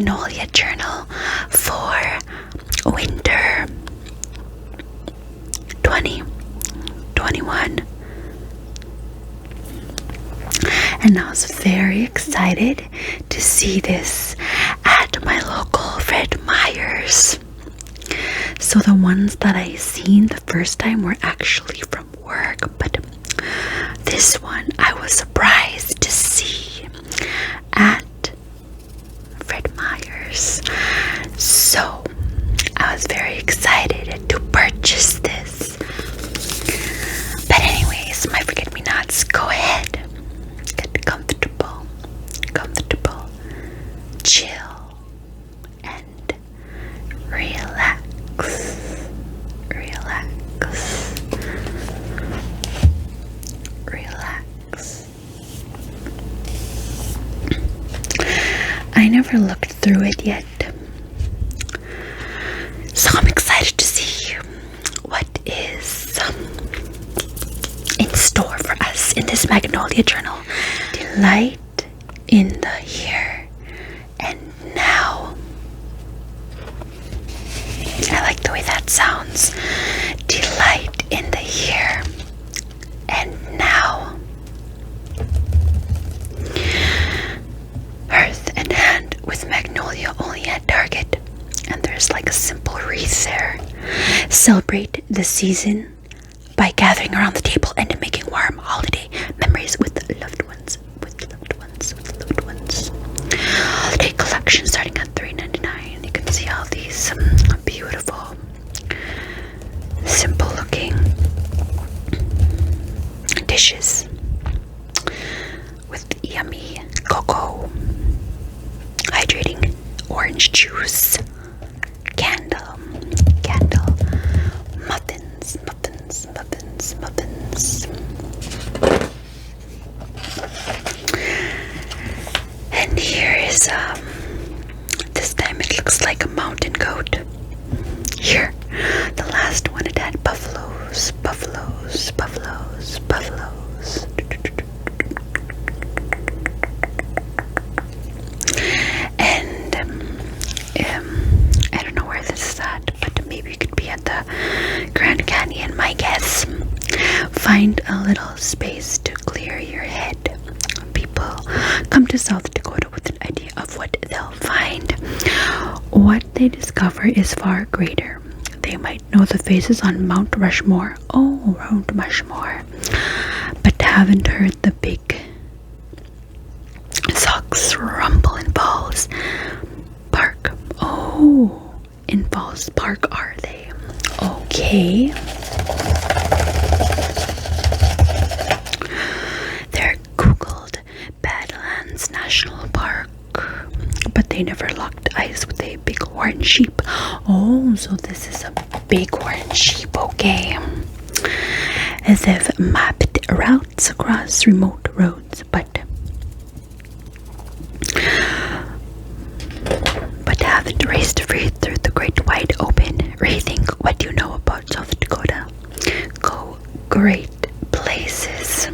Magnolia Journal for Winter 2021. And I was very excited to see this at my local Fred Meyers. So the ones that I seen the first time were actually from work, but this one I was surprised to see at Fred Meyers. So I was very excited to purchase this. But anyways, my forget-me-nots, go ahead. Get comfortable, chill, and relax. I never looked through it yet, so I'm excited to see what is in store for us in this Magnolia Journal. Delight in the here and now. I like the way that sounds. Delight in the here and now. Earth and hand with magnolia only at Target. And there's like a simple wreath there. Celebrate the season by gathering around the table and making warm holiday memories with loved ones. Holiday collection starting at $3.99. You can see all these beautiful, simple looking dishes with yummy cocoa, hydrating orange juice, candle, muffins. And here is this time it looks like a mountain goat. Here, the last one, it had buffaloes. And I don't know where this is at, but maybe it could be at the Grand Canyon, my guess. Find a little space to clear your head. People come to South Dakota with an idea of what they'll find. What they discover is far greater. They might know the faces on Mount Rushmore. Oh, Mount Rushmore. But haven't heard the big socks rumble in Falls Park. Oh, in Falls Park are they? Okay. They're Googled Badlands National Park, but they never locked eyes with a bighorn sheep. Oh, so this is a bighorn sheep, okay. They've mapped routes across remote roads, but haven't raced free through the great wide open. Rethink what you know about South Dakota. Go great places.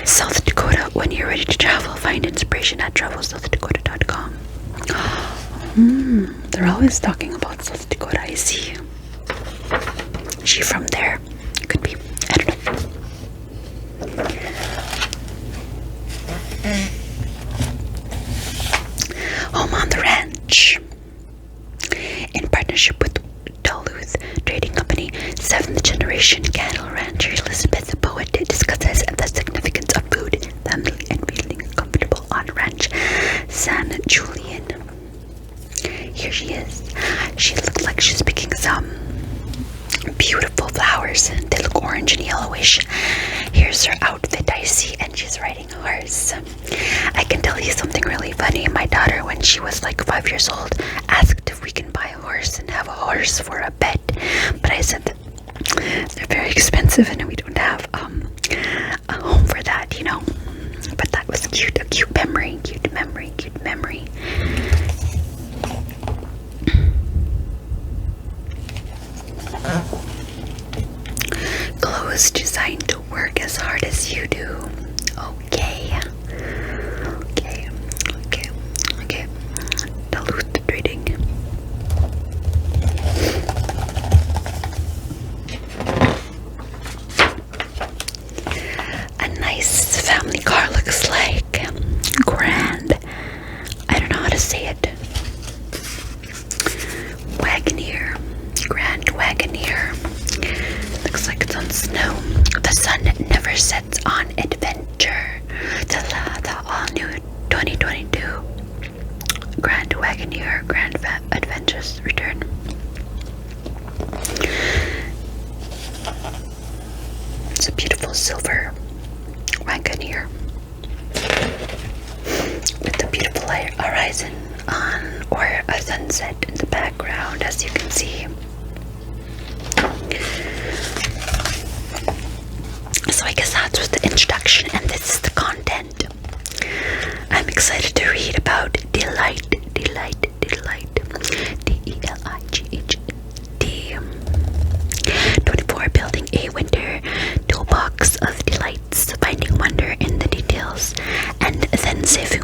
South Dakota, when you're ready to travel, find inspiration at travelsouthdakota.com. They're always talking about South Dakota, I see. Is she from there? Could be. I don't know. Home on the Ranch. In partnership with Duluth Trading Company, 7th generation cattle rancher Elizabeth the Poet discusses the significance of food, family, and feeling comfortable on Ranch San Julian. Here she is. She looks like she's picking some beautiful flowers. They look orange and yellowish. Here's her outfit, I see, and she's riding a horse. I can tell you something really funny. My daughter, when she was like 5 years old, asked if we can buy a horse and have a horse for a pet. But I said that they're very expensive and we don't have a home for that, you know. But that was cute, a cute memory. Clothes designed to work as hard as you do. Okay. Duluth Meyers return. It's a beautiful silver wagon here with the beautiful horizon on, or a sunset in the background, as you can see. So I guess that was the introduction, and this is the content. I'm excited to read about Delight, D-E-L-I-G-H-T. 24, building a winter toolbox of delights, finding wonder in the details, and then saving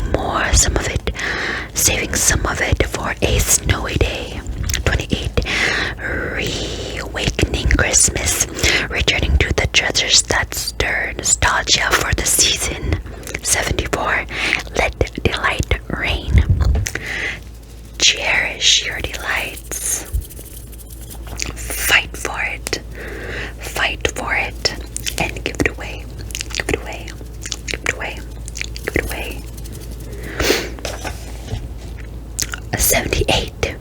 some of it for a snowy day. 28, reawakening Christmas, returning to the treasures that stir nostalgia for the season. 74, let delight reign. Cherish your delights. Fight for it, and give it away. 78.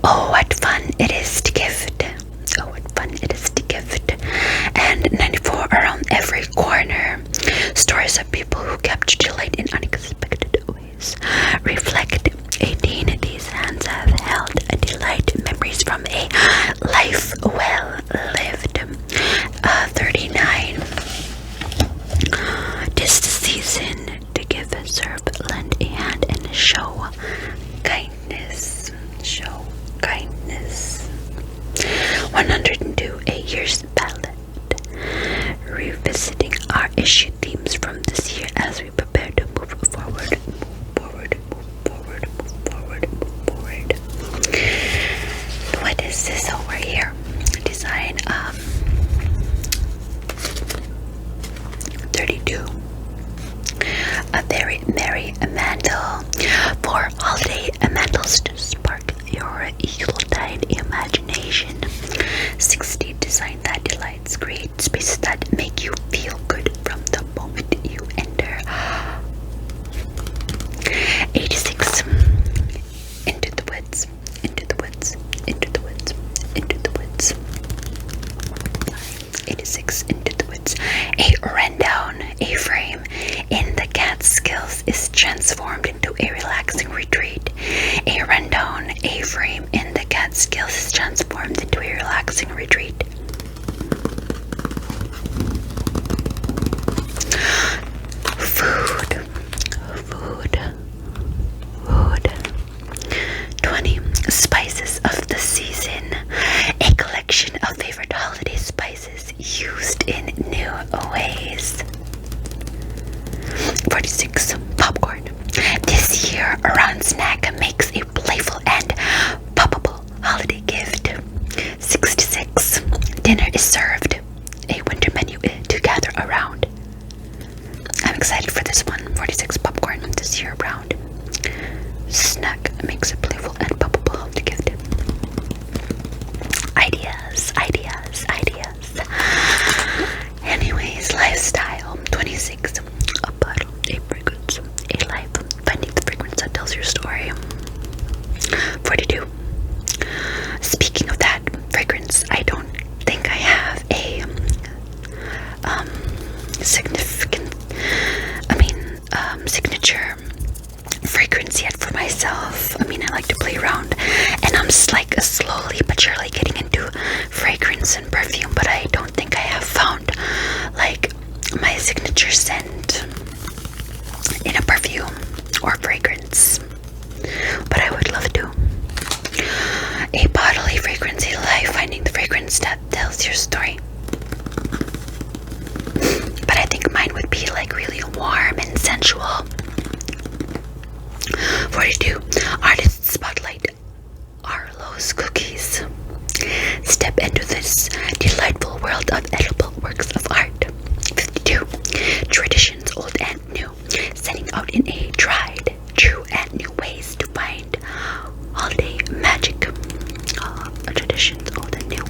Oh, what fun it is to gift. And 94, around every corner, stories of people who capture delight in unexpected ways. Reflect. 18, these hands have held a delight, memories from a life well lived. 39, 'tis the season to give, serve, lend a hand, and show kindness. 102, a year's ballad, revisiting our issue themes from this year as we prepare to move forward. What is this over here? Design 32. A very merry mantle for holiday mantles to spark your Yuletide imagination. 60, design that delights, create spaces that make you feel good from the moment you enter. 86, into the woods. 86, into the woods. A rundown, a frame in the Catskills is transformed into a relaxing retreat. A rundown, a frame in the Catskills is transformed into a relaxing retreat. Food. 20, spices of the season. A collection of favorite holiday spices used in new ways. 46, popcorn. This year, Around Snack makes a playful and poppable holiday gift. 66, dinner is served. A winter menu to gather around. I'm excited for this one. 46, popcorn this year around. Snack makes a playful and poppable holiday gift. Ideas. Anyways, lifestyle. 26, a bottle, a fragrance, a life, finding the fragrance that tells your story. 42, speaking of that fragrance, I don't think I have a signature fragrance yet for myself. I like to play around, and I'm slowly but surely getting into fragrance and perfume, but I don't think I have found my signature scent in a perfume or fragrance, but I would love to. A bottle, a fragrance, a life, finding the fragrance that tells your story. But I think mine would be really warm and sensual. 42, artist spotlight, Arlo's cookies. Step into this delightful world of edible works of art. 52, traditions old and new, setting out in a tried, true and new ways to find holiday magic. Traditions old and new.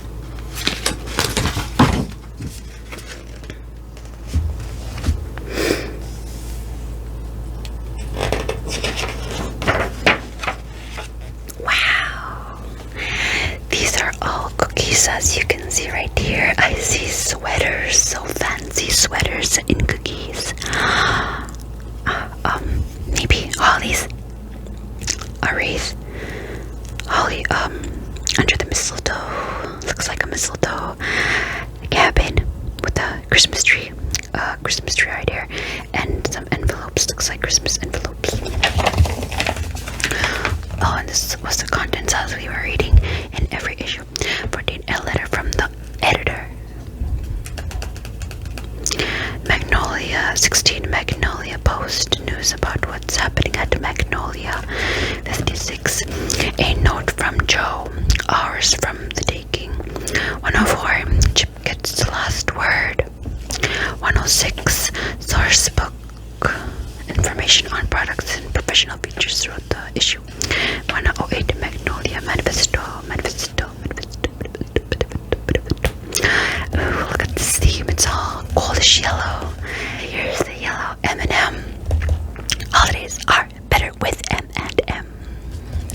Wow. these, as you can see right here, I see sweaters, so fancy sweaters in cookies. Maybe hollies, a wreath, holly, under the mistletoe. Looks like a mistletoe cabin with a Christmas tree right here, and some envelopes. Looks like Christmas envelopes. Oh, and this was the contents as we were reading in every issue. 14, a letter from the editor. Magnolia 16, Magnolia Post, news about what's happening at Magnolia. 56, a note from Joe, hours from the taking. 104, Chip gets the last word. 106, source book, information on products and professional features throughout the issue. 108, Magnolia Manifesto. Ooh, look at this theme, it's all goldish yellow. Here's the yellow M&M. Holidays are better with M&M.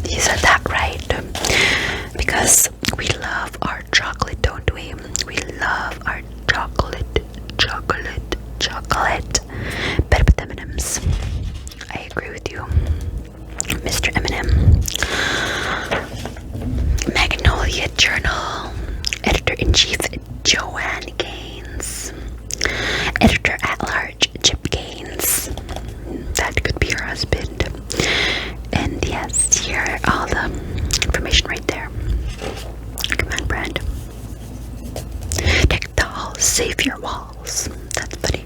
You said that right. Because we love our chocolate, don't we? We love our chocolate. Better with M&Ms. I agree with you, Mr. M&M. Magnolia Journal. Editor-in-Chief Joanne Gaines. Editor-at-large Chip Gaines. That could be her husband. And yes, here are all the information right there. Command brand. Deck the halls, save your walls. That's funny.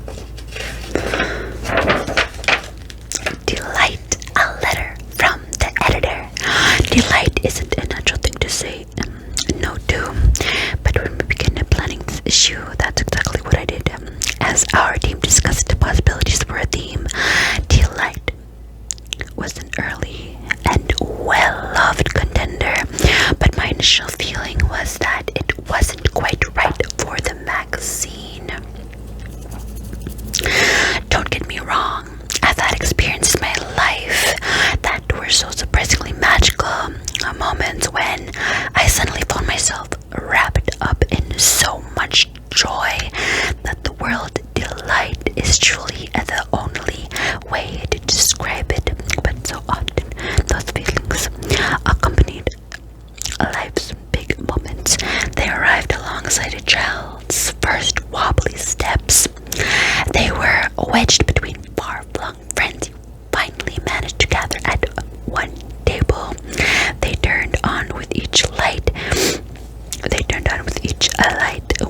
Delight, a letter from the editor. Delight isn't a natural thing to say no to, but when we began planning this issue, that's exactly what I did. As our team discussed the possibilities for a theme, Delight was an early and well-loved contender, but my initial feeling was that it wasn't quite right for the magazine. Don't get me wrong, I've had experiences in my life that were so surprisingly magical, moments when I suddenly found myself wrapped up in so much joy that the word delight is truly the only way to describe it. But so often those feelings accompanied life's big moments. They arrived alongside a child's first wobbly steps. They were wedged between far-flung friends who finally managed to gather at one table. They turned on with each light.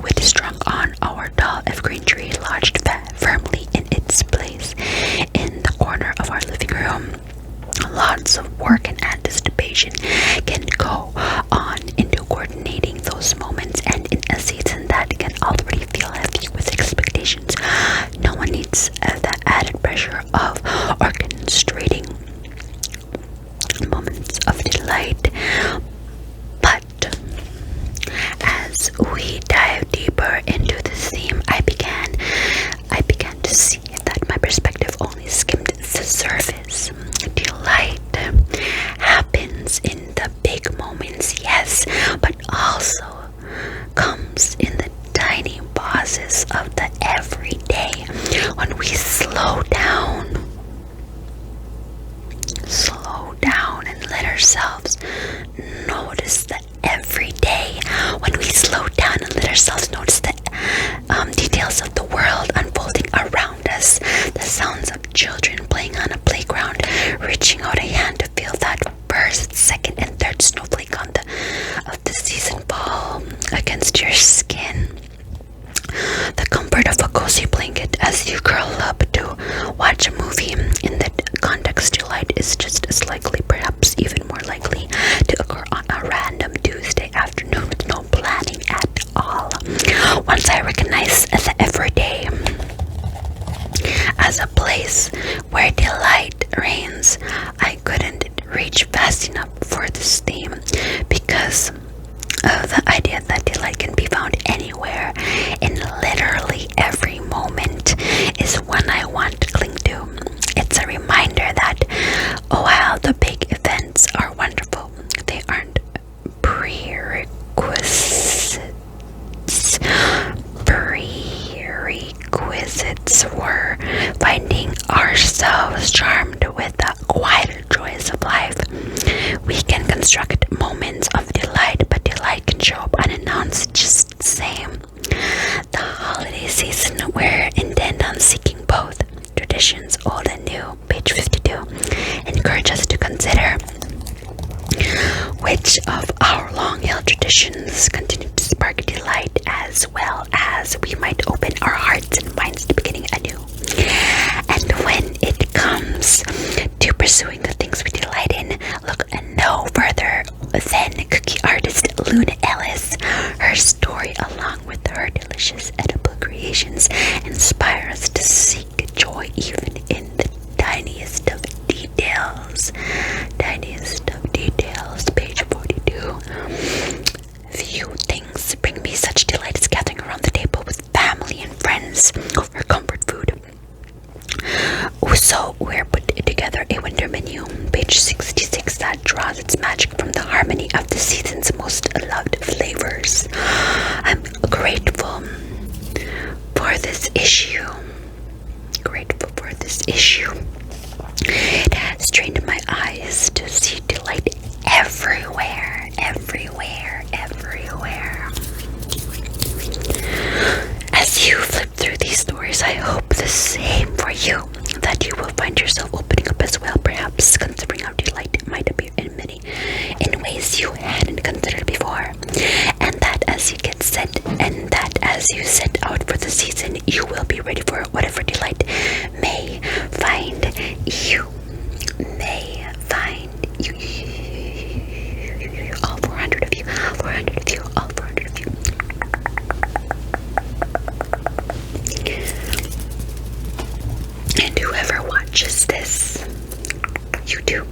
With strung on our tall evergreen tree lodged firmly in its place in the corner of our living room. Lots of work and anticipation can go on into coordinating those moments, and in a season that can already feel heavy with expectations, no one needs that added pressure of orchestrating moments of delight. But as we dive deeper into this theme, I began to see that my perspective only skimmed the surface. Delight happens in the big moments, yes, but also comes in the tiny pauses of the everyday. When we slow down and let ourselves notice the everyday. When we slow down and let ourselves notice the details of the world unfolding around us, the sounds of children playing on a playground, reaching out a hand to feel that first, second, and third snowflake of the season fall against your skin. The comfort of a cozy blanket as you curl up to watch a movie. In that context, delight is just as likely, perhaps even more likely, to occur on a random Tuesday afternoon with no planning at all. Once I recognize the everyday as a place where delight reigns, I couldn't reach fast enough for this theme because of the idea that delight can be found anywhere in literally every moment is one I want to cling to. It's a reminder that while the big events are wonderful, they aren't prerequisites signs of delight, but delight can show up unannounced just the same. The holiday season, we're intent on seeking both traditions, old and new, page 52, encourage us to consider which of our long-held traditions continue to spark delight, as well as we might open our hearts and minds to beginning anew. And when it comes to pursuing the things we delight in, look no further than cookie artist Luna Ellis. Her story, along with her delicious edible creations, inspire us to seek joy even in the tiniest of details. Tiniest of details, page 42. Few things bring me such delight as gathering around the table with family and friends over comfort food. So we're put together a winter menu, page 66, that draws its magic from the harmony of the season's most loved flavors. I'm grateful for this issue. It has trained my eyes to see delight everywhere. As you flip through these stories, I hope the same for you, that you will find yourself opening up as well, perhaps considering how delight might appear in ways you hadn't considered before, and that as you set out for the season, you will be ready for whatever delight may find you. All 400 of you. And whoever watches this, you do.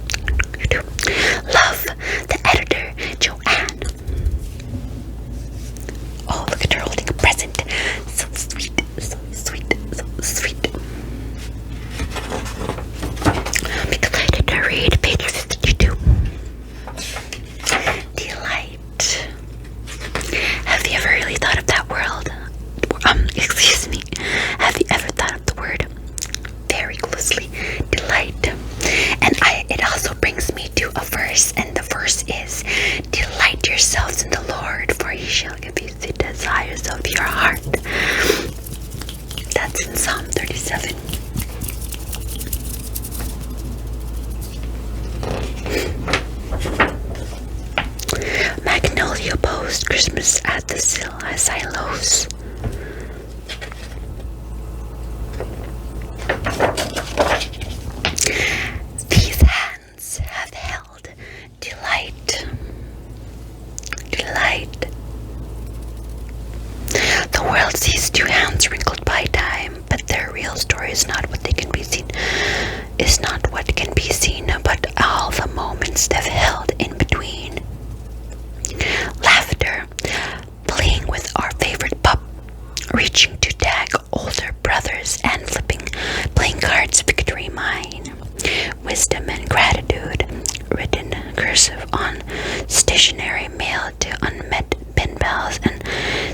Love, the editor, Joanne. Oh, look at her holding a present. So sweet. Be delighted to read page 52. Delight. Have you ever really thought of that world? Excuse me. Have you ever thought of the word very closely? Delight. And it also brings me to a verse, and the verse is, delight yourselves in the Lord, for he shall give you the desires of your heart. That's in Psalm 37. Magnolia Post, Christmas at the Silos. These hands have held delight. The world sees two hands wrinkled by time, but their real story is not what can be seen, but all the moments they've held in between. Laughter, playing with our favorite pup, reaching to tag older brothers, and playing cards victory mine. Wisdom and gratitude, written cursive on stationery, mailed to unmet pen pals, and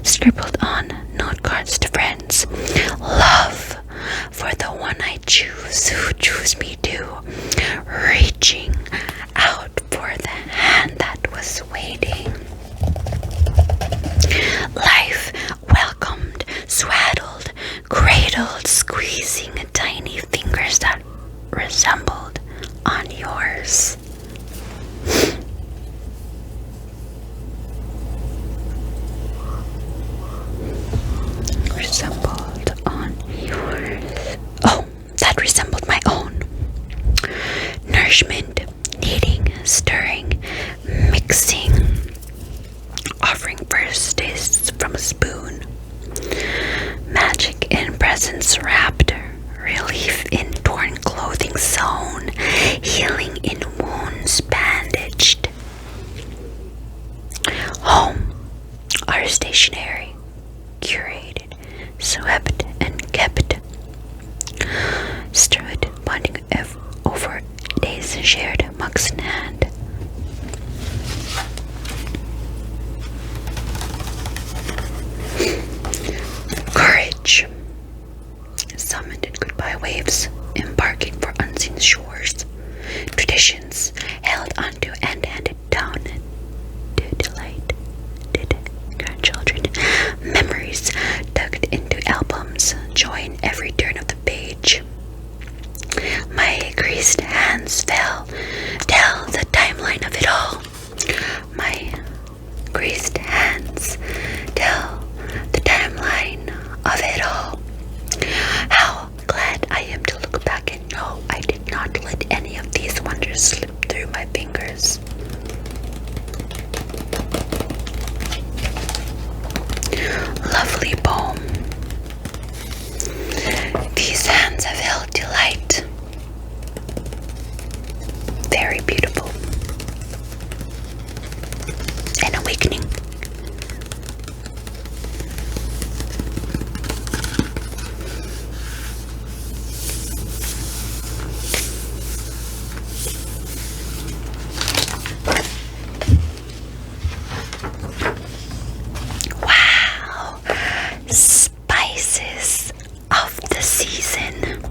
scribbled on note cards to friends. Love for the one I choose, who choose me too, reaching out for the hand that was waiting. Life welcomed, swaddled, cradled, squeezing tiny fingers that resembled on yours. Resembled on yours. Oh, that resembled my own. Nourishment, kneading, stirring, mixing, offering first tastes from a spoon. Magic in presents wrapped, relief in torn clothing sewn, healing in wounds bandaged. Home, our stationery, curated, swept and kept. Stood bonding over days shared, mugs in hand. Courage, summoned in goodbye waves, embarking for unseen shores. Traditions held onto and handed down Seville delight. Very beautiful. And awakening. Wow. Spices of the season.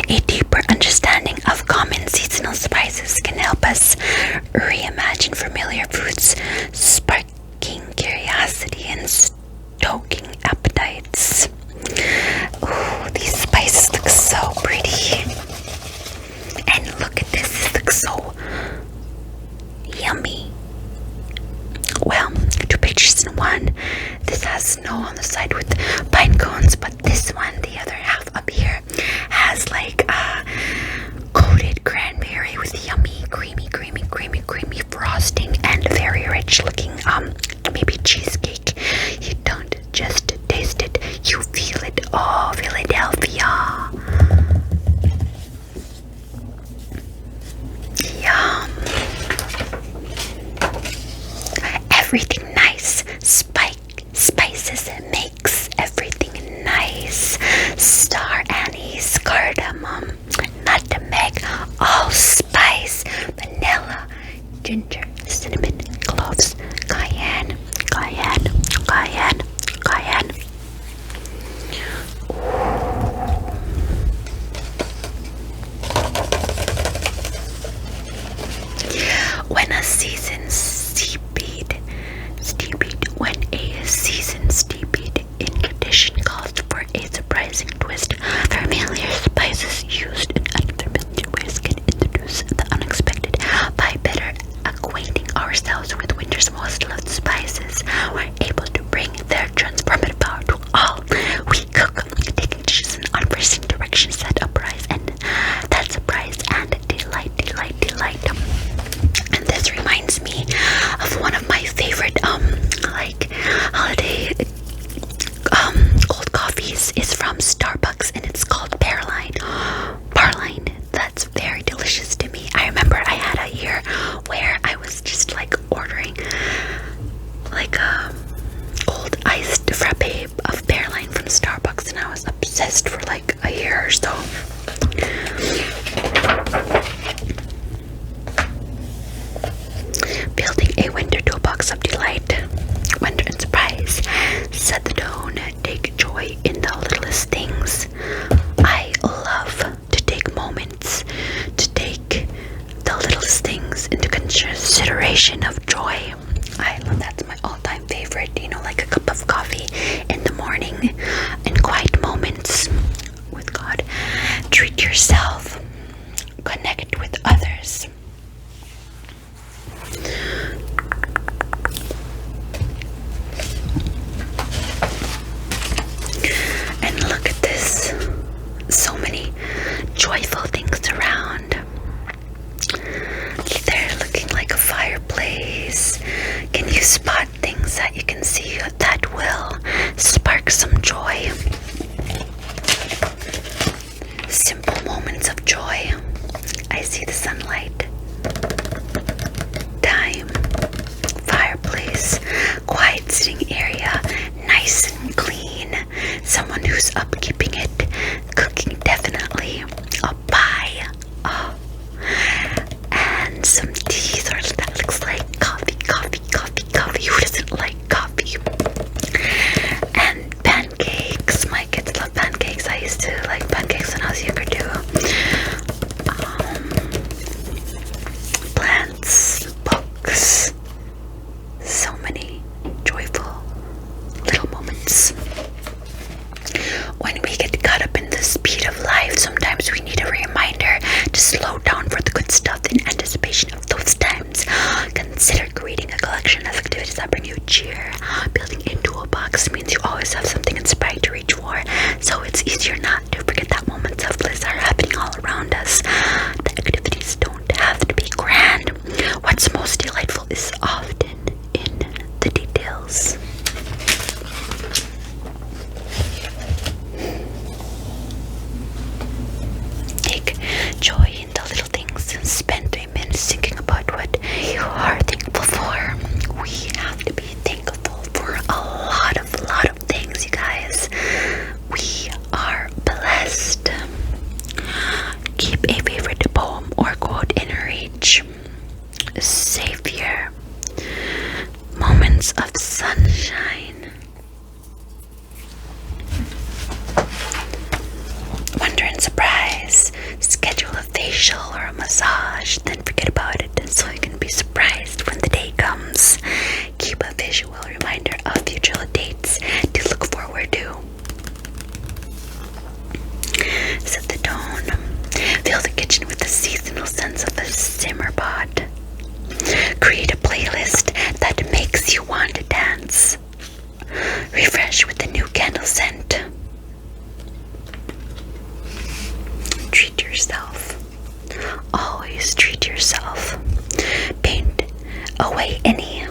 A deeper understanding of common seasonal spices can help us reimagine familiar foods, sparking curiosity and stoking appetites. Ooh, these spices look so pretty. And look at this, this looks so yummy. Well, 2 pictures in one. This has snow on the side with pine cones, but this one, the other half up here, has like coated cranberry with yummy, creamy frosting and very rich looking maybe cheesecake. You don't just taste it, you feel it. Oh, Philadelphia. Yum. Everything nice. Spices makes everything nice. Star anise, cardamom, nutmeg, allspice, vanilla, ginger, cinnamon, cloves, cayenne. When a season steeped in tradition calls for a surprising twist, familiar spices used in unfamiliar ways can introduce the unexpected. By better acquainting ourselves with winter's most loved spices, we're able to bring their transformative power to all we cook, taking dishes in unforeseen directions that surprise and delight. And this reminds me of one of my favorite holiday cold coffees is from Starbucks, and it's called Parline. That's very delicious to me. I remember I had a year where I was just like ordering like a cold iced frappe of Pearline from Starbucks, and I was obsessed for like a year or so. Building a winter toolbox of delight. Winter and surprise. Set the tone. Take joy in the littlest things. I love to take moments to take the littlest things into consideration of joy. I love that's my all-time favorite. Like a cup of coffee in the morning in quiet moments with God. Treat yourself. Connect with others. And look at this. So many joyful things around. They're looking like a fireplace. Can you spot things that you can see that will spark some joy? Simple moments of joy. I see the sunlight. Time. Fireplace. Quiet sitting area. Nice and clean. Someone who's upkeeping it. Cooking definitely. A pie. Oh. And some tea. That looks like coffee. Who doesn't like coffee? And pancakes. My kids love pancakes. I used to like pancakes when I was younger too. Plants, books. So many joyful little moments. When we get caught up in the speed of life, sometimes we need a reminder to slow down for the good stuff in anticipation of those times. Consider creating a collection of activities that bring you cheer. Building into a box means you always have something inspiring to reach for, so it's easier not to forget that moments of bliss are happening all around us. The activities don't have to be grand. What's most delightful is often in the details.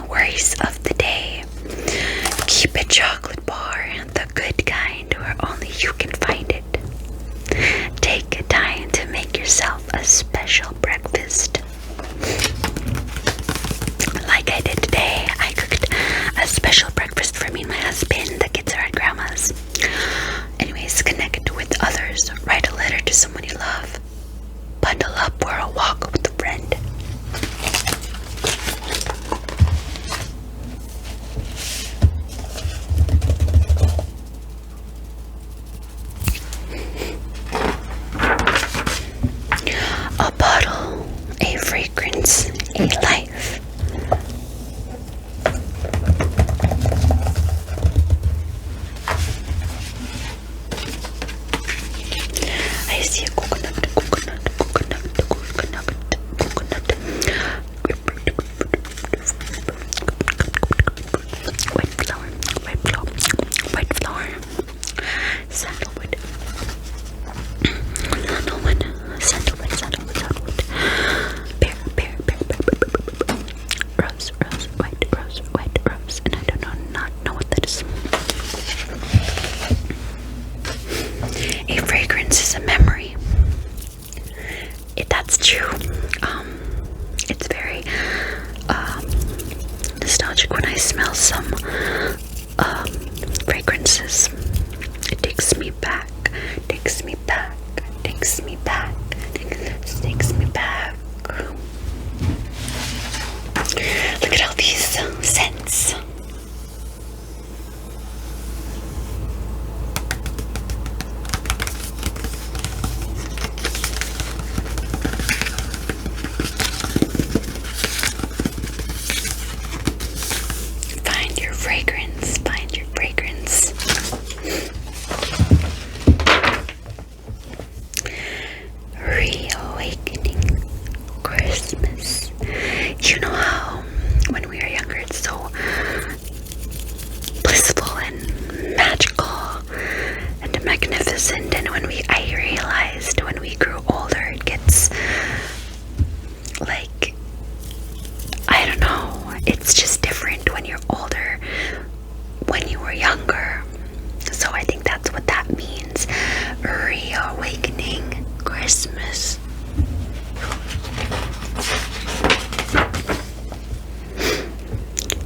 worries of the day. Keep a chocolate bar, the good kind, where only you can find it. Take time to make yourself a special breakfast. Like I did today, I cooked a special breakfast for me and my husband. The kids are at grandma's. Anyways, connect with others. Write a letter to someone you love. Bundle up for a walk with a friend. A bottle, a fragrance, a life. I see a coconut. White flower. Sandalwood. Pear. Rose, white rose, and I do not know what that is. A fragrance is a memory. That's true. It's very nostalgic when I smell some fragrances. It takes me back. Look at all these scents. Find your fragrance. Reawakening Christmas. You know how when we are younger it's so blissful and magical and magnificent, and I realized when we grew older it gets like, I don't know, it's just different when you're older when you were younger. So I think that's what that means. Reawakening Christmas.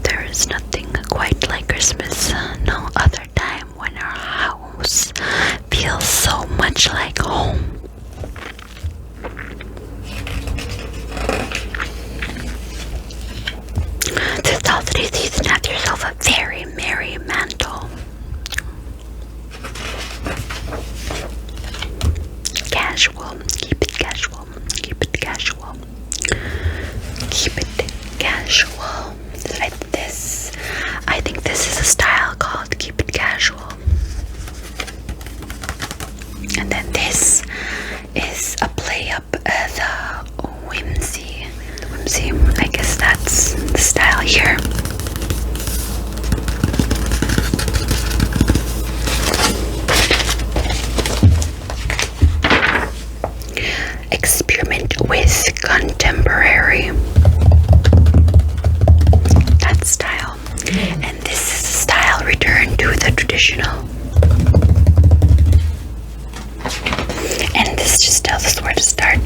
There is nothing quite like Christmas. No other time when our house feels so much like home. This holiday season, have yourself a very merry mantle. Casual. Keep it casual. I think this is a style called keep it casual. And then this is a play up the whimsy. I guess that's the style here. Experiment with contemporary. That style. And this is a style return to the traditional. And this just tells us where to start.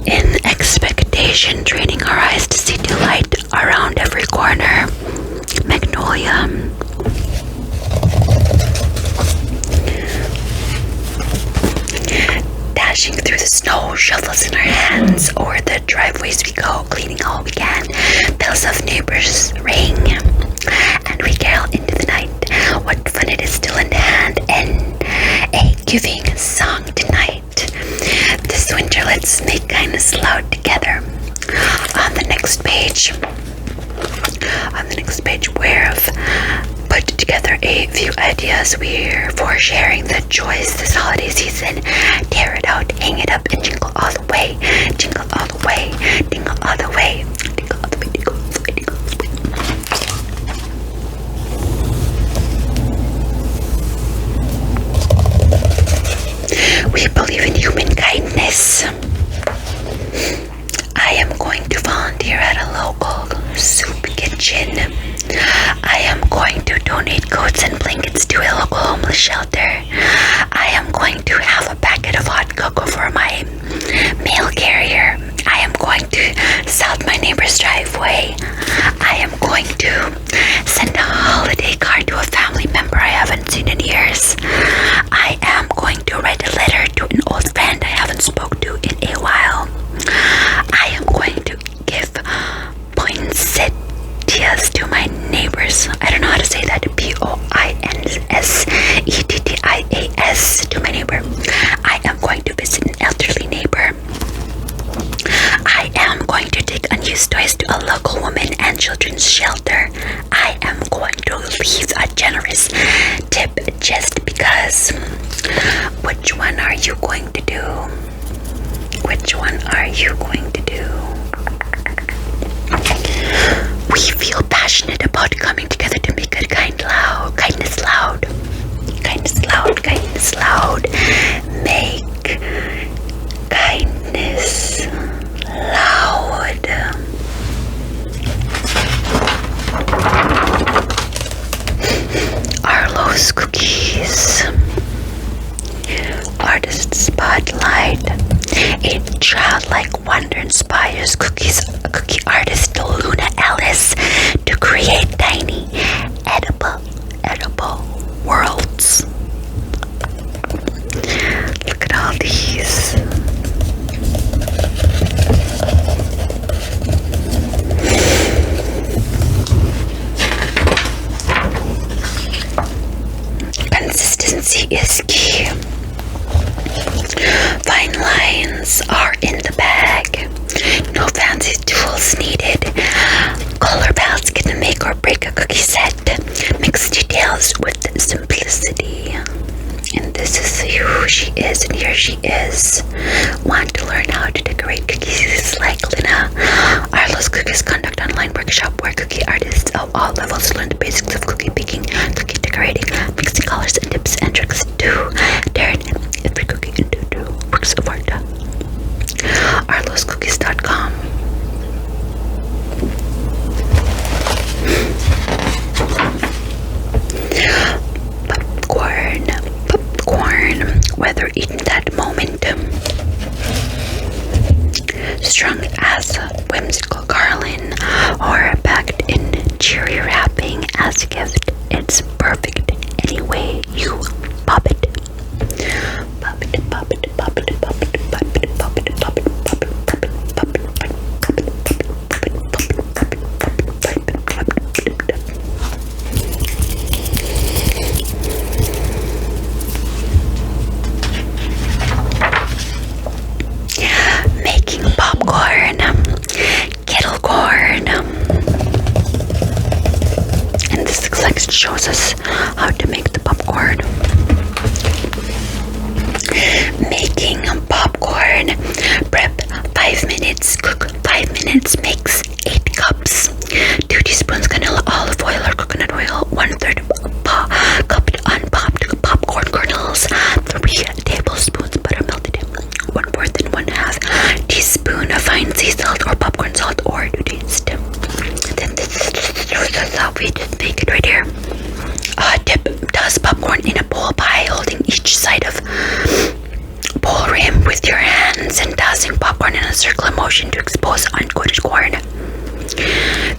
In expectation, training our eyes to see delight around every corner. Magnolia. Dashing through the snow, shovels in our hands, over the driveways we go, cleaning all we can. Bells of neighbors ring, and we carol into the night. What fun it is still in hand, and a giving song tonight. This winter, let's make kindness loud together. On the next page, we've put together a few ideas for sharing the joys this holiday season. Tear it out, hang it up, and jingle all the way. Jingle all the way. Jingle all the way. Jingle all the way. Jingle all the way. Jingle all the way. We believe in human kindness. I am soup kitchen. I am going to donate coats and blankets to a local homeless shelter. I am going to have a packet of hot cocoa for my mail carrier. I am going to salt my neighbor's driveway. I am going to send a holiday card to a family member I haven't seen in years. I am going to write a letter to an old friend I haven't spoke to in a while. I am going to give poinsettias to my neighbors. I don't know how to say that. Poinsettias to my neighbor. I am going to visit an elderly neighbor. I am going to take unused toys to a local woman and children's shelter. I am going to leave a generous tip just because. Which one are you going to do? Which one are you going to do? We feel passionate about coming together to make good kindness loud. Kindness loud. Make kindness loud. Arlo's cookies. Artist spotlight. A childlike wonder inspires cookie artist Luna Ellis to create tiny, edible worlds. Look at all these. Consistency is key. Fine lines are in the bag. No fancy tools needed. Color palettes can make or break a cookie set. Mix details with simplicity. And this is who she is, and here she is. Want to learn how to decorate cookies like Lina? Arlo's Cookies conduct online workshop where cookie artists of all levels learn the basics of cookie baking, cookie decorating, mixing colors and tips and tricks to turn every cookie into works of art. arloscookies.com. Popcorn, whether eaten that moment, strung as a whimsical garland or packed in cheery wrapping as a gift, it's perfect any way you pop it. Pop it, pop it, pop it, pop it, pop it, pop it, pop it, pop it, pop it, pop it, pop it, pop making popcorn, kettle corn, and this looks like it shows us how to make the popcorn. Making popcorn. Prep 5 minutes, cook 5 minutes, makes 8 cups. 2 teaspoons vanilla olive oil or coconut oil, 1/3 cup unpopped popcorn kernels, 3 tablespoons butter melted, 1/4 and 1/2 teaspoon of fine sea salt or popcorn salt or to taste. Then this is how we just make it right here. Dip toss popcorn in a bowl by holding each side of bowl rim with your hands and tossing popcorn in a circular motion to expose uncoated corn.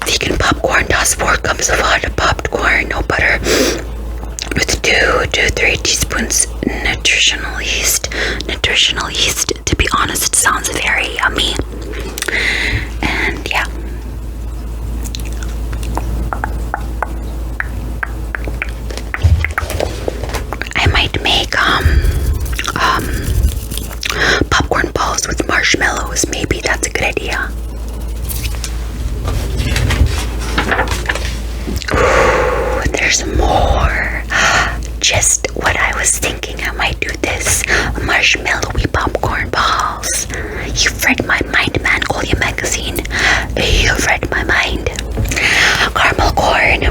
Vegan popcorn, toss 4 cups of hot popped corn, no butter, with 2 to 3 teaspoons nutritional yeast. Nutritional yeast, to be honest, it sounds very yummy. And yeah. I might make popcorn balls with marshmallows. Maybe that's a good idea. Ooh, there's more. Just what I was thinking. I might do this. Marshmallowy popcorn balls. You've read my mind, Magnolia Magazine. You've read my mind. Caramel corn.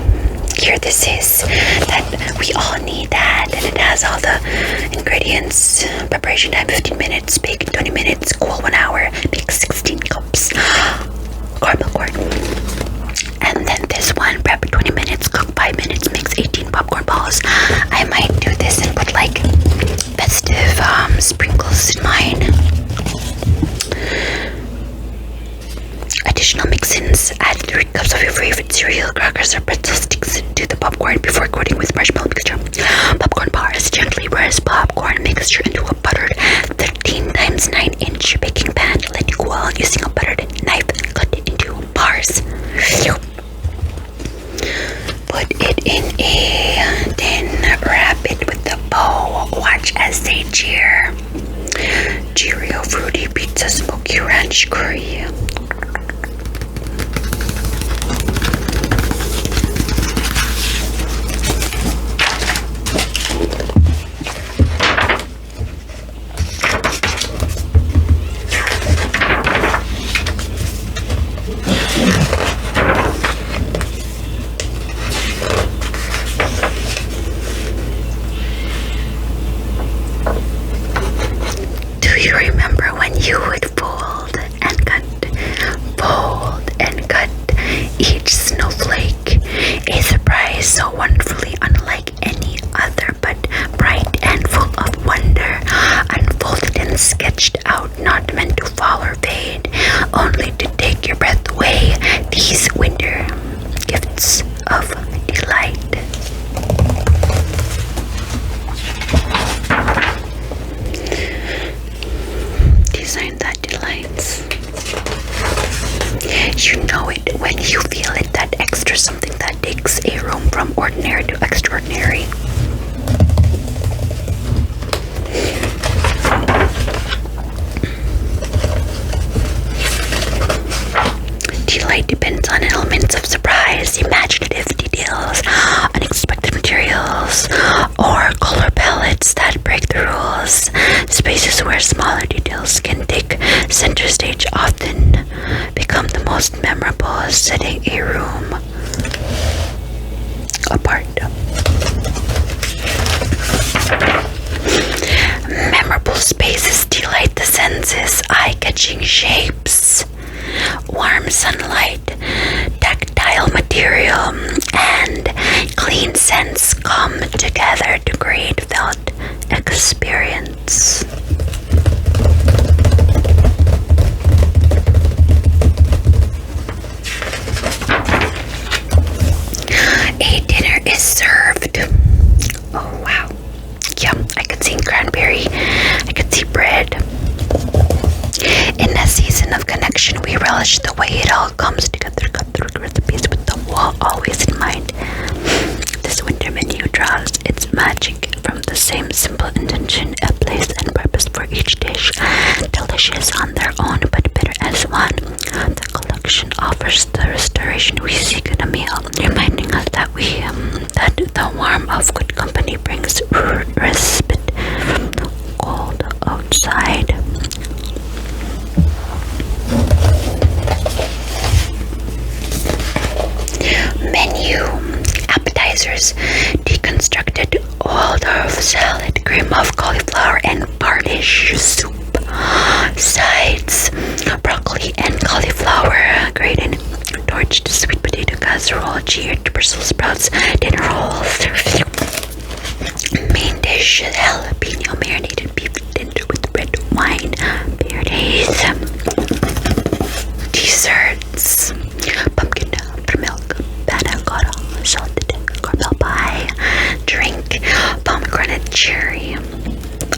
Here this is. That we all need that, and it has all the ingredients. Preparation time 15 minutes, bake in 20 minutes, cool 1 hour, make 16 cups. Caramel corn. additional mix-ins. Add 3 cups of your favorite cereal, crackers, or pretzel sticks to the popcorn before coating with marshmallow mixture. Popcorn bars. Gently press popcorn mixture into a buttered 13 times 9-inch baking pan. Let it cool using a buttered knife. Cut it into bars. Put it in a tin. Wrap it with a bow. Watch as they cheer. Cheerio Fruity Pizza Smoky Ranch Curry. Do you remember when you would fold and cut each snowflake? A surprise so wonderfully unlike any other, but bright and full of wonder, unfolded and sketched out, not meant to fall or fade, only to take your breath away. These winter gifts of delight. Design that delights. You know it when you feel it, that extra something that takes a room from ordinary to extraordinary. Delight depends on elements of surprise, imaginative details, unexpected materials, or color palettes that break the rules. Spaces where smaller details can take center stage often become the most memorable, setting a room apart. Memorable spaces delight the senses, eye-catching shapes, warm sunlight, tactile material, and clean scents come together to create felt experience. A dinner is served. Oh wow. Yum, I could see cranberry. I could see bread. In a season of connection, we relish the way it all comes together. Cut through recipes with the wall always in mind. This winter menu draws its magic from the same simple intention, a place and purpose for each dish. Delicious on their own, but bitter as one. The collection offers the restoration we seek in a meal, reminding us that that the warmth of good company brings respite from the cold outside. Menu. Appetizers. Deconstructed Waldorf salad, cream of cauliflower and barnish soup. Sides. Broccoli and cauliflower grated. Torched sweet potato casserole, cheered Brussels sprouts, dinner rolls. Main dish. Jalapeno marinated beef tender with red wine. Berries. Desserts. Pumpkin buttermilk, panna cotta, salted caramel pie. Drink. Pomegranate cherry.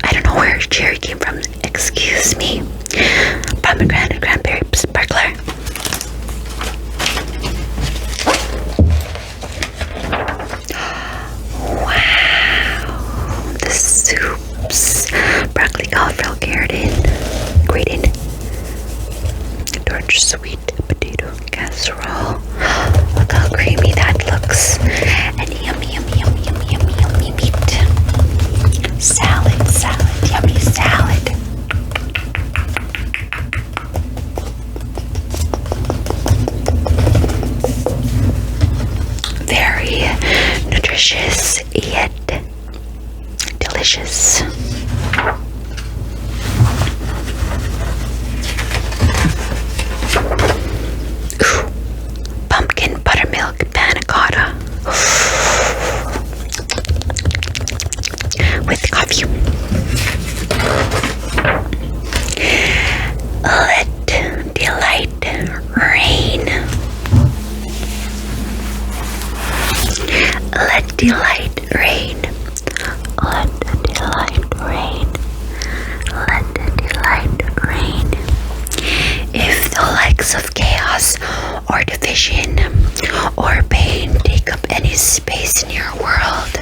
I don't know where cherry came from. Excuse me. Pomegranate cranberry sparkler. Wow. The soups. Broccoli, cauliflower, grated. Torch sweet potato casserole. Look how creamy that looks. And yummy meat. Salad, yummy salad. Very nutritious yet delicious. Pumpkin buttermilk panna cotta with coffee. Let delight reign. delight reign. Let the delight reign. Let the delight reign. If the likes of chaos or division or pain take up any space in your world,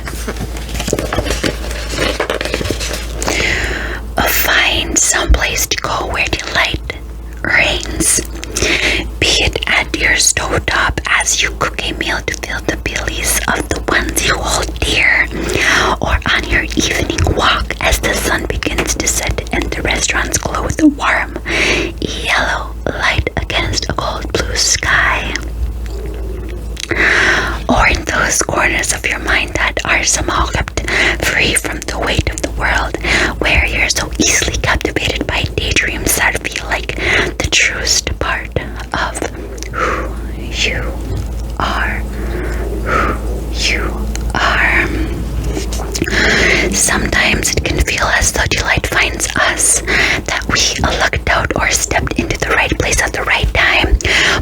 find some place to go where delight reigns. Be it at your stovetop as you cook a meal to fill the bellies of the ones you hold dear, or on your evening walk as the sun begins to set and the restaurants glow with a warm yellow light against a cold blue sky, or in those corners of your mind that are somehow kept free from the weight of the world, where you're so easily captivated by daydreams that feel like the truest part of who you are. Sometimes it can feel as though delight finds us, that we lucked out or stepped into the right place at the right time,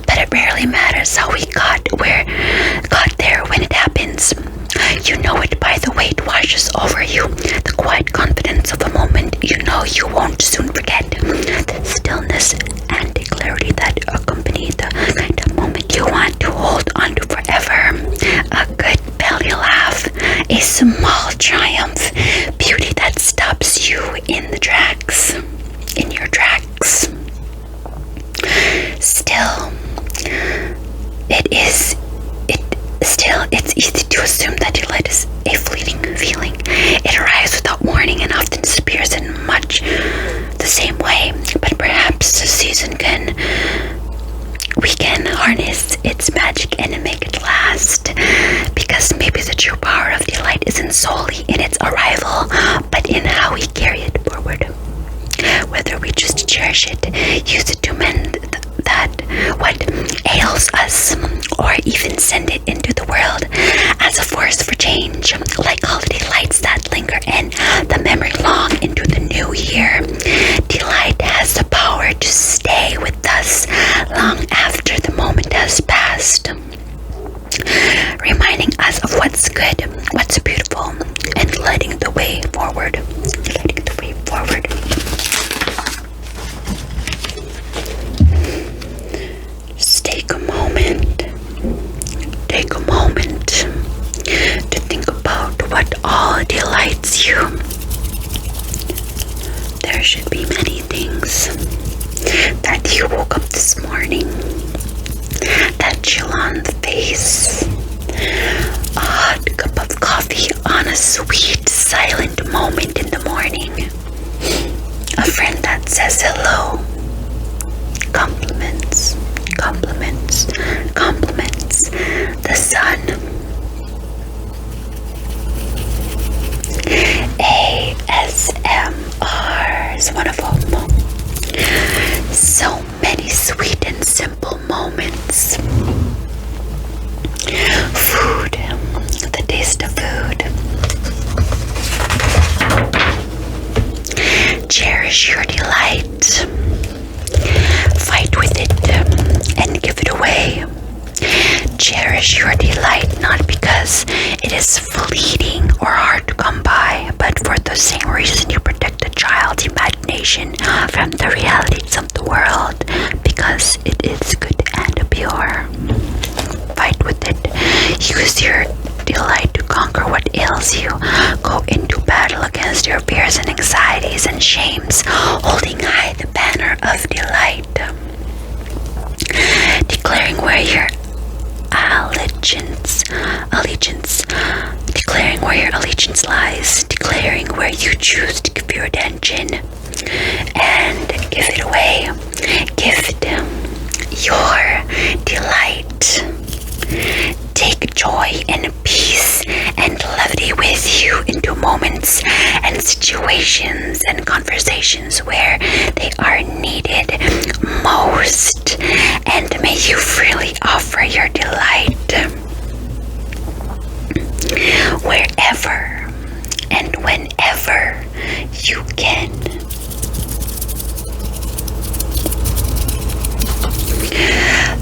but it rarely matters how we got there when it happens. You know it by the way it washes over you, the quiet confidence of a moment you know you won't soon forget, the stillness and the clarity that accompany the kind of moment you want to hold on to forever. A good belly laugh, a small triumph, beauty that stops you in your tracks. It's easy to assume that delight is a fleeting feeling. It arrives without warning and often disappears in much the same way. But perhaps we can harness its magic and make it last. Because maybe the true power of delight isn't solely in its arrival, but in how we carry it forward. Whether we choose to cherish it, use it to mend what ails us, or even send it into the world as a force for change, like holiday lights that linger in the memory long into the new year. Delight has the power to stay with us long after the moment has passed, reminding us of what's good, what's beautiful, and lighting the way forward. Take a moment to think about what all delights you. There should be many things that you woke up this morning, that chill on the face, a hot cup of coffee on a sweet, silent moment in the morning, a friend that says hello, compliments, the sun, ASMR is one of them. So many sweet and simple moments. Food, the taste of food. Cherish your delight. Fight with it and give it away. Cherish your delight not because it is fleeting or hard to come by, but for the same reason you protect a child's imagination from the realities of the world, because it is good and pure. Fight with it. Use your delight to conquer what ails you. Go into battle against your fears and anxieties and shames, holding high the banner of delight. Declaring where your allegiance lies, declaring where you choose to give your attention, and give it away. Give them your delight. Take joy and peace and levity with you into moments and situations and conversations where they are needed most, and may you freely offer your delight wherever and whenever you can.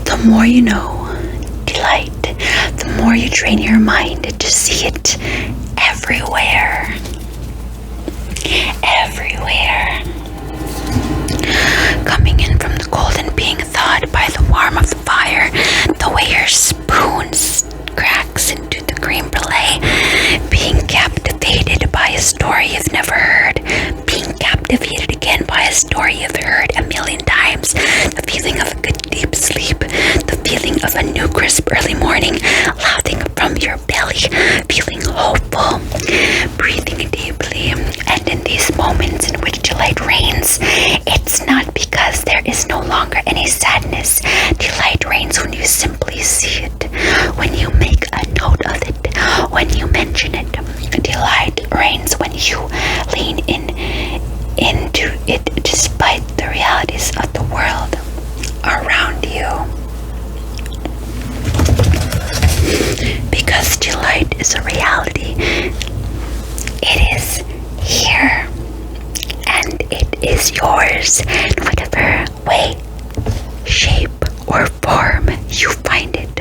The more you know delight, the more you train your mind to see it everywhere. Everywhere. Coming in from the cold and being thawed by the warmth of the fire, the way your spoon cracks into the creme brulee, being captivated by a story you've never heard, being captivated again by a story you've heard a million times, the feeling of a good deep sleep, the feeling of a new crisp early morning, laughing from your belly, feeling hopeful, breathing deeply. And in these moments in which delight reigns, it's not because there is no longer any sadness. Delight reigns when you simply see it, when you make a note of it, when you mention it. Delight reigns when you lean into it despite the realities of the world around you. Because delight is a reality. It is here. And it is yours in whatever way, shape, or form you find it.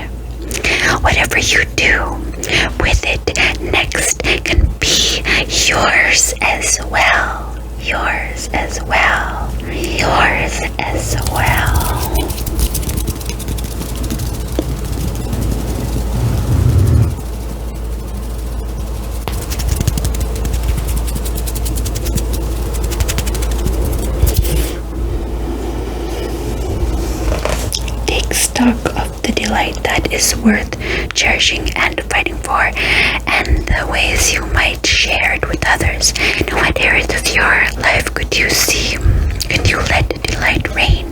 Whatever you do with it next can be yours as well. Yours as well. Yours as well. Stock of the delight that is worth cherishing and fighting for, and the ways you might share it with others. In what areas of your life could you see? Could you let delight reign?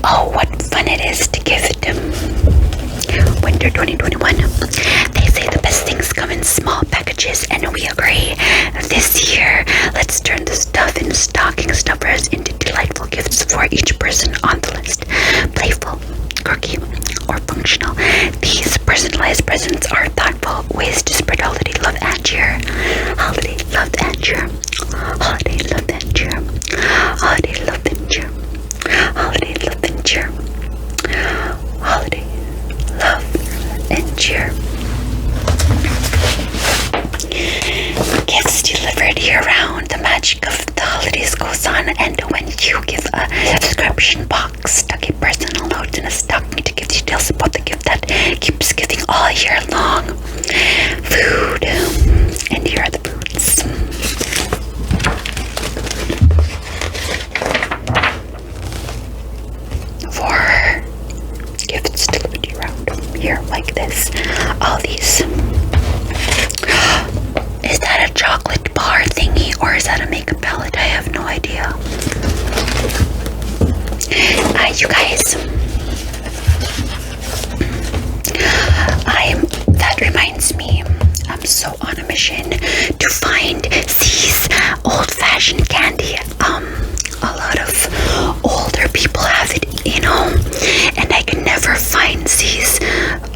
Oh, what fun it is to give it. Winter 2021. They say the best things come in small packages, and we agree. This year, let's turn the stuff in stocking stuffers into delightful gifts for each person on the list. Playful, quirky, or functional. These personalized presents are thoughtful ways to spread holiday love and cheer. Holiday love and cheer. Holiday love and cheer. Holiday love and cheer. Holiday love and cheer. Holiday love and cheer. Gifts delivered year-round. The magic of the holidays goes on, and when you give a subscription box, stuck a personal note in a stocking to give details about the gift that keeps giving all year long. Food, and here are the foods. For gifts delivered year-round, here like this, all these. Is that a chocolate bar thingy, or is that a makeup palette? I have no idea. You guys, that reminds me, I'm so on a mission to find C's old-fashioned candy. A lot of older people have it, and I can never find C's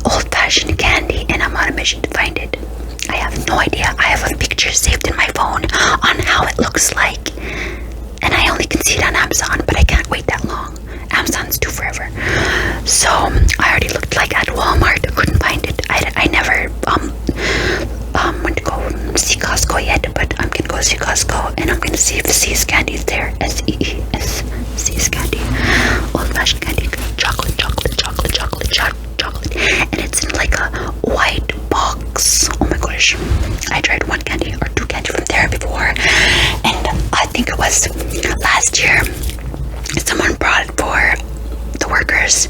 old-fashioned candy, and I'm on a mission to find it. I have no idea. I have a picture saved in my phone on how it looks like, and I only can see it on Amazon, but I can't wait that long. Amazon's due forever. So I already looked like at Walmart. I couldn't find it. I never went to go see Costco yet, but I'm gonna go see Costco, and I'm gonna see if C's candy is there. S-E-E-S, C's candy, old-fashioned candy, chocolate, and it's in like a white box. Oh my gosh, I tried one candy or two candy from there before, and I think it was last year someone brought it for the workers,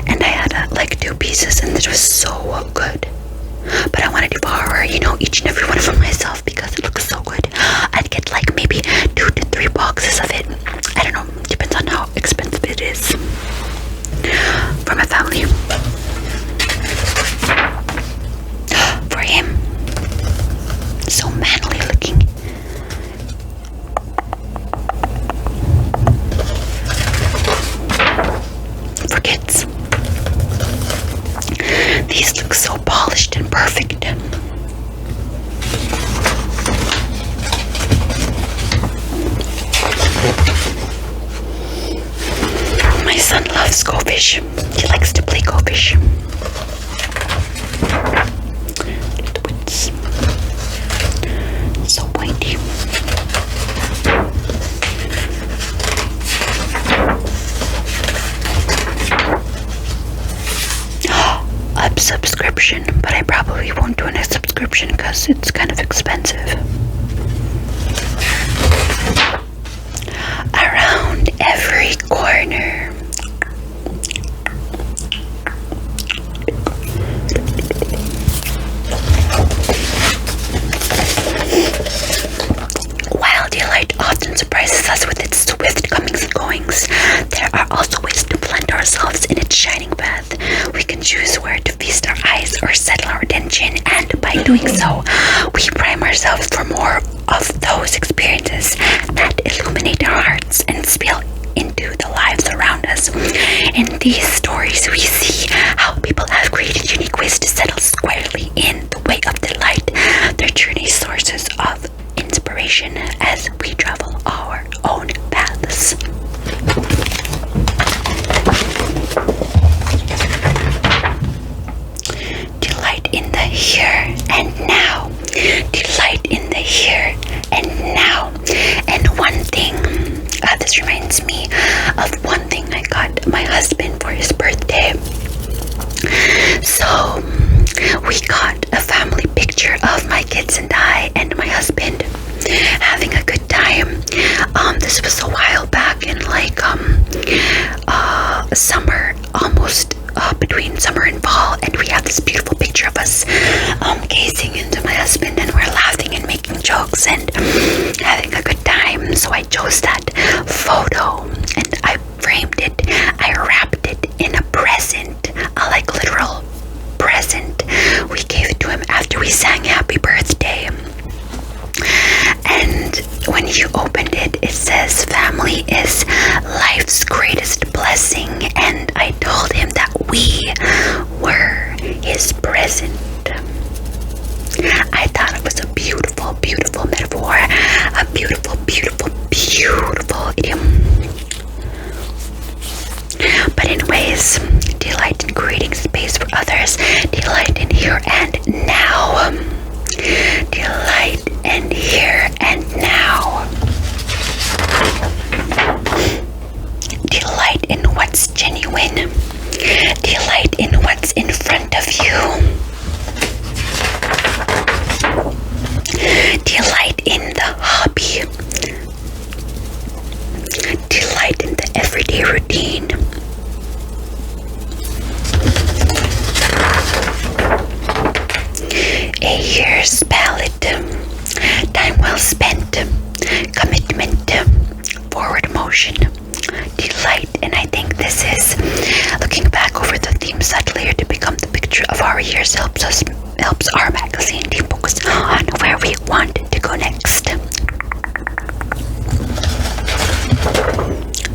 and I had like 2 pieces, and it was so good. But I want to devour, each and every one for myself because it looks so good. I'd get like maybe 2 to 3 boxes of it. I don't know, depends on how expensive it is. For my family. For him. So manly looking. For kids. These look so polished and perfect. goldfish. He likes to play goldfish. So pointy. A subscription, but I probably won't do a subscription because it's kind of expensive. Around every corner. While delight often surprises us with its swift comings and goings, there are also ways to plant ourselves in its shining path. We can choose where to feast our eyes or settle our attention, and by doing so, we prime ourselves for more of those experiences that illuminate our hearts and spill into the lives around us. In these stories, we see how people have created unique ways to settle squarely in the way of delight, their journey sources of inspiration as we travel our own paths. Delight in the here and now. Delight in the here and now. And one thing, this reminds me of one thing I got my husband for his birthday. So we got a family picture of my kids and I and my husband having a good time. This was a while back in like summer, almost between summer and fall, and we have this beautiful picture of us gazing into my husband, and we're laughing and making jokes and having a good time. So I chose that photo and I framed it. I wrapped it in a present, a like literal present. We gave it to him after we sang happy birthday. And when you opened it, it says family is life's greatest blessing, and I told him that we were his present. I thought it was a beautiful, beautiful metaphor, a beautiful, beautiful, beautiful idiom. But anyways, delight in creating space for others, delight in here and now. Delight in here and now. Delight in what's genuine. Delight in what's in front of you. Delight in the hobby. Delight in the everyday routine. A year's ballad, time well spent, commitment, forward motion, delight. And I think this is looking back over the themes that layer to become the picture of our years helps our magazine team focus on where we want to go next.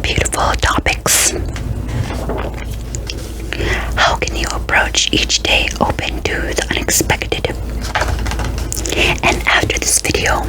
Beautiful topics. How can you approach each day open to the unexpected? And after this video,